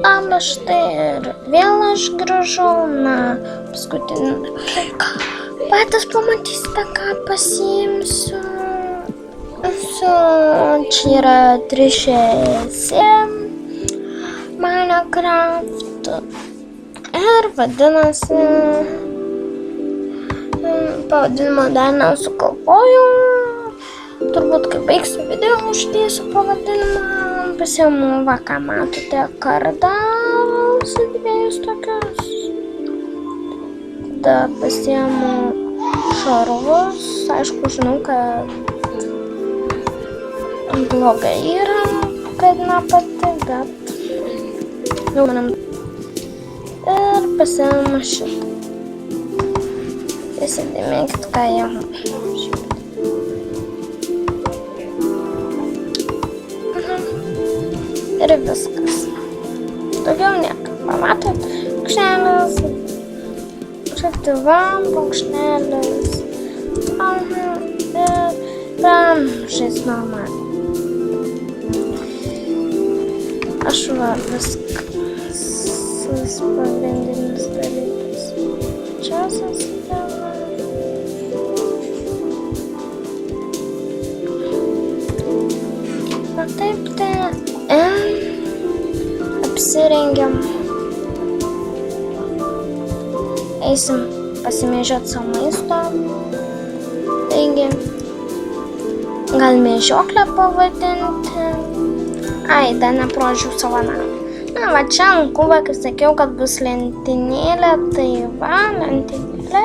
Labas, štai ir vėl aš grįžau, paskutinį laiką. Patys pamatysite, ką pasiimsiu. Čia yra 3 Minecraft ir vadinasi, pavadinimą dar nesugalvojau. Turbūt, kai baigsiu video, uždėsiu pavadinimą. Pasiimu, va, ką matote, kardą su 2 tokius. Tada pasiimu šarvus. Aišku, žinau, kad blogai yra, kad nepati, bet jau manim. Ir pasiimu šitą. Įsidėmėkit, ką jam. Ir viskas. Daugiau nieko. Pamatot, paukštelis. Šaktyva, paukštelis. Ir pramžais normaliai. Aš va viskas. Pagrindinis dalykas. Čia susidėlė. Na taip, tai apsirengiam. Eisim pasimėžiot savo maisto. Taigi, gal mėžioklę pavadinti. Ai, dar neprožiūrėjau savo namą. Na, va čia ant kubo, kai sakiau, kad bus lentynėlė, tai va, lentynėlė.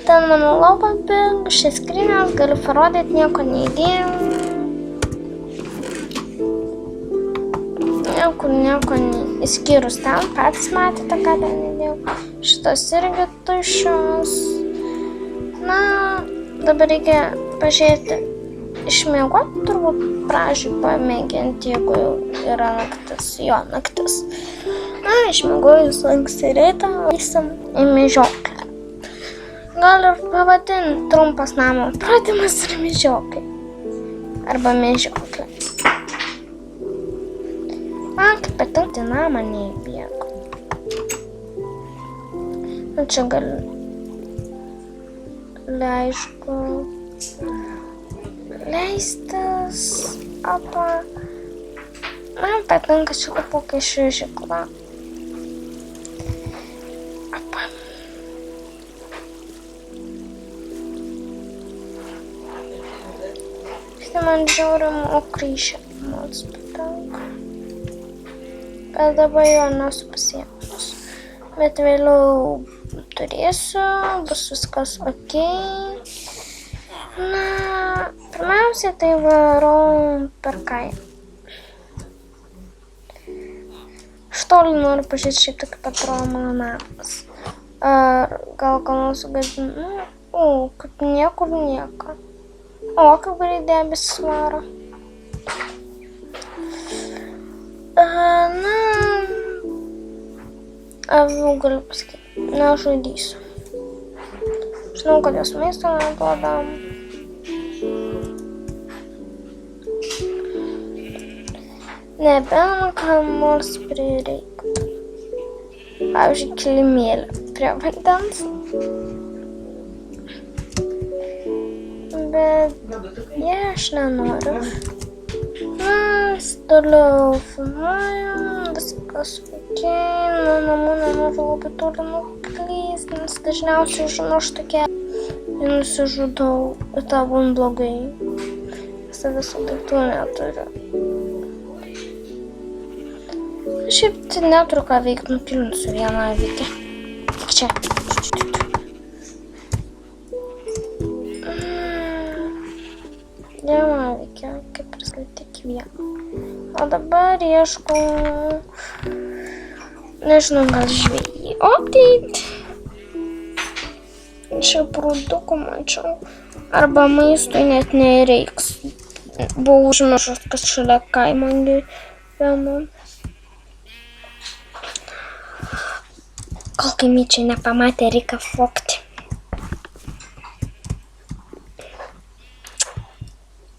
Ten mano laupa big, šis skrynias, galiu parodyti, nieko neįdėjau. Nieko įskyrus ten, patys matėte, ką ten įdėjau. Šitos irgi tuščios. Na, dabar reikia pažiūrėti, išmiegot, turbūt pradžioj pamėginti, jeigu yra naktis, jo naktis. Na, išmiegojus anksti rytą, eisim į mėžioklę. Gal ir pavadinti trumpas namo pratimas ir mėžioklė. Arba mėžioklė. Man kaip patinka namą neįbėgu. Nu čia galiu. Aišku. Leistis. Apa. Man patinka čia kokia šižikla. Apa. Štai man žiauriam okryšė. Mums patinka. Bet dabar jo nesu pasiėmus. Bet vėliau turėsiu, bus viskas ok. Na, pirmiausia, tai varau per kaimą. Iš toli noriu pažiūrėti šiaip tokį atrodo mano namas. Ar gal ką nors sugadinu? O, kaip niekur nieko. O, kaip greit debesis varo. Na, avių galiu pasakyti, nežudysiu. Žinau, kad jos maisto neduodam. Nebent kam nors prireiktų. Pavyzdžiui, kilimėlį prie vandens. Bet aš nenoriu. Toliau filmuojam, viskas ok, nuo namų nenoriu labai toli nuklysti, nes dažniausiai užmuštu kelią ir nusižudau ir tau būn blogai, nes visų daiktų neturiu. Šiaip tai neturiu ką veikti, nukilinsiu vieną avykę. Tik čia. Vieną avykę, kaip ir tik vieną. O dabar ieškau, nežinau, gal žvejį. O, tai čia produkų mačiau. Arba maistui net nereiks. Buvau užmiršęs, kas šalia kaimo gyvenu. Kol kaimiečiai nepamatė, reikia vogti.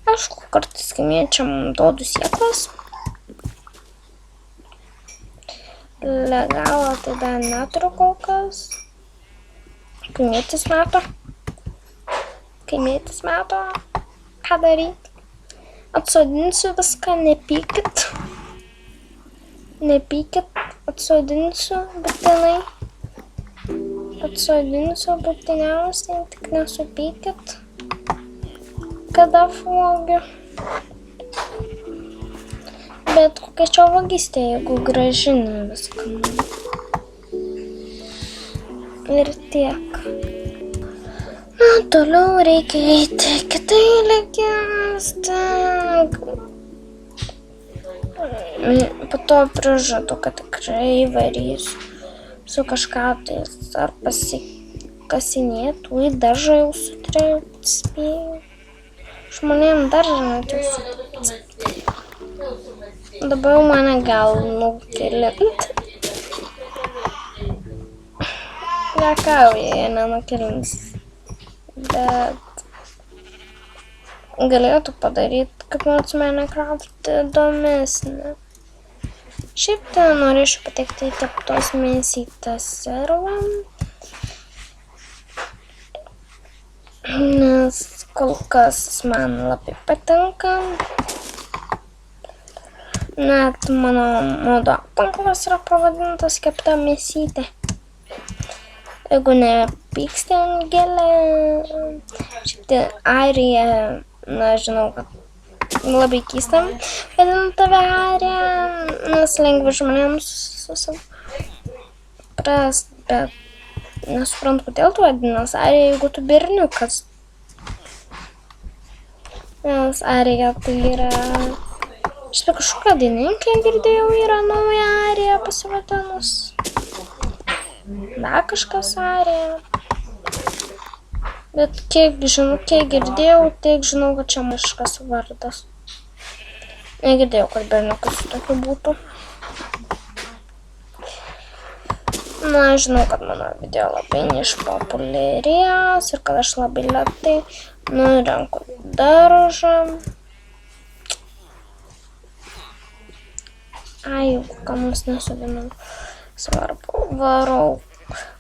Aišku, kartais kaimiečiam duodu sėklas. Legalo tai dar neturiu kol kas. Kaimietis mato. Ką daryti? Atsodinsiu viską, nepykit. Atsodinsiu būtinai. Būtiniausiai, tik nesupykit. Kada vogiu. Bet kokia čia vagystė, jeigu grąžini viską. Ir tiek. Na, toliau reikia eiti kitai lygis. Po to prižadu, kad tikrai varysiu su kažką tais ar pasikasinėtų į daržą jau sutrėjau, spėjau. Žmonėm daržą net jau sutrėjau. Dabar jau mane gal nukeliant. Nekauja, jie nenukelians. Bet galėtų padaryti, kaip nors Minecraft įdomesnį. Šiaip tai norėčiau patekti į keptos mėsytės servą. Nes kol kas man labai patinka. Net mano modo tinklas yra pavadintas kepta mėsytė. Jeigu nepyksti Angelė, šiaip tai Arija, na žinau, kad labai keista vadinti tave Arija, nes lengva žmonėms suprast, bet nesuprantu, kodėl tu vadinas Arija, jeigu tu berniukas. Nes Arija tai yra, šiaip kažkokia dainininkė girdėjau, yra nauja Arija pasivadinus. Dar kažkas Arija. Bet kiek girdėjau, tiek žinau, kad čia kažkas vardas. Negirdėjau, kad berniukas tokiu būtų. Na, žinau, kad mano video labai neišpopuliarės ir kad aš labai lėtai nurenku daržą. Ai, jeigu ką mums nesodinau. Svarbu, varau.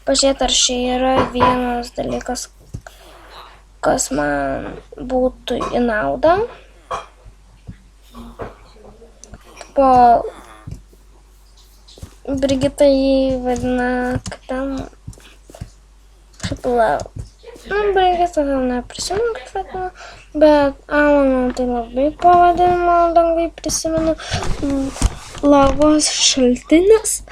Pažiūrėt, ar čia yra vienas dalykas, kas man būtų į naudą. Po Brigita jį vadina, kad ten Brigita ten neprisimenu, kaip vadina, bet Alano tai labai pavadinimą lengvai prisimenu. Lavos šaltinis.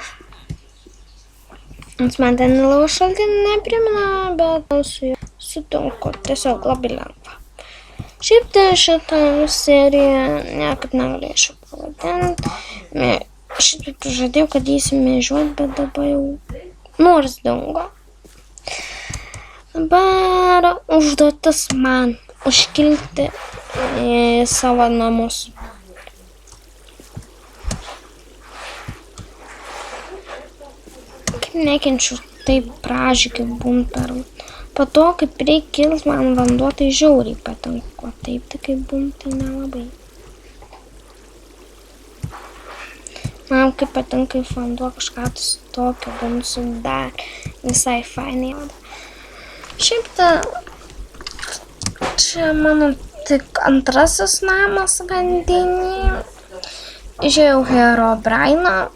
Nes man ten lavos šaltinį neprimena, bet su juo sutinku, tiesiog labai lengva. Šiaip tai šitą seriją niekad negalėčiau pavadinti. Šiaip tai žadėjau, kad įsimėžiuot, bet dabar jau nors dingo. Dabar užduotis man užkilti į savo namus. Nekenčiu taip pražį kaip buntarų. Po to, kaip reikils man vanduo, tai žiauriai patinka. Taip, tai kaip buntai nelabai. Man kaip patinka kaip vanduo kažką tokio buntų dar visai fainai. Šiaip tai čia mano tik antrasis namas vandenyje. Žiūrėjau Herobrainą.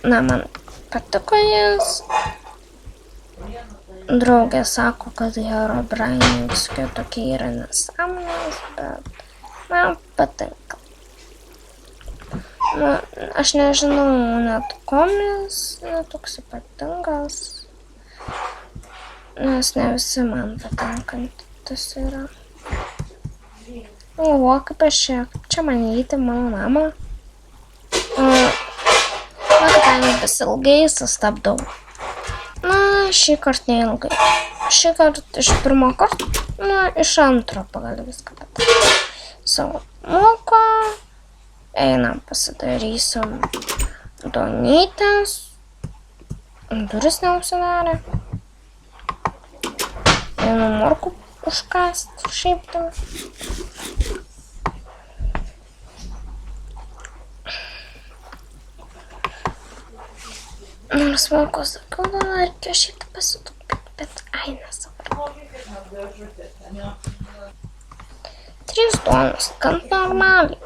Na, man patiko jis. Draugė sako, kad Herobrainai visokie tokie yra nesąmonės, bet man patinka. Na, aš nežinau net komis, toks ypatingas, nes ne visi man patinkantis yra. O, kaip aš čia man įeiti mano namą. Na, kadangi pasilgai sustabdau. Na, šį kartą neilgai. Šį kartą iš pirmo karto, na, iš antro pagal viską padaryti. Savo moką, einam pasidarysim donytės, duris neužsidarė. Einu morkų užkast, šiaip tai. Nors moku sakiau, reikėjo šitą pasitupyti, bet nesvarbu. 3 duonos, gan normaliai.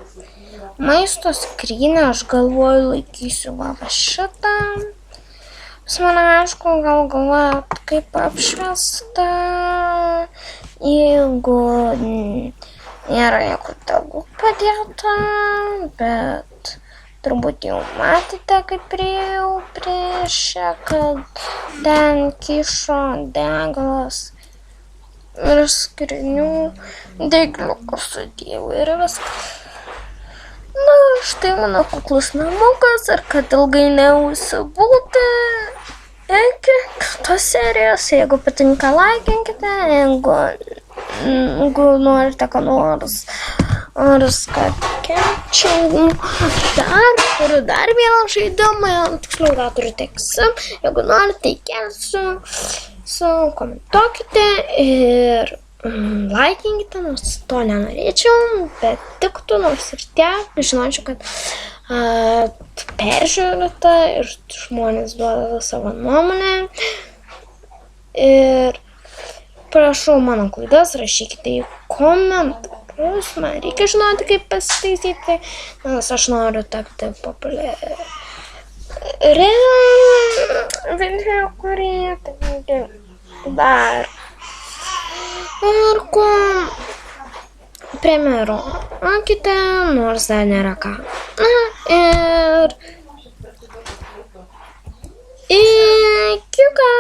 Maisto skrynią aš galvoju laikysiu va šitą. Pas mane aišku, gal galvojat kaip apšviesta, jeigu nėra jokių degų padėta, bet turbūt jau matėte, kaip priėjau prieš ją, kad ten kyšo degalas ir skrynių degliukus sudėjau ir viskas. Na, štai mano kuklus namukas ir kad ilgai neužsibūti. Iki kitos serijos, jeigu patinka, laikinkite, jeigu norite, ką nors kad kelčiau. Turiu dar vieną žaidimą, tiksliau dar turiu tiek sim, jeigu norite, įkelsiu, komentuokite ir laikinkite, nors to nenorėčiau, bet tiktų, nors ir tiek, žinočiau, kad peržiūrite ir žmonės duoda savo nuomonę. Ir prašau mano klaidas, rašykite į komentarus, man reikia žinoti, kaip pasitaisyti, nes aš noriu tapti populiari video kūrėja, taigi dar. Ir kuo prenumeruokite, nors dar nėra ką. Na ir iki ką.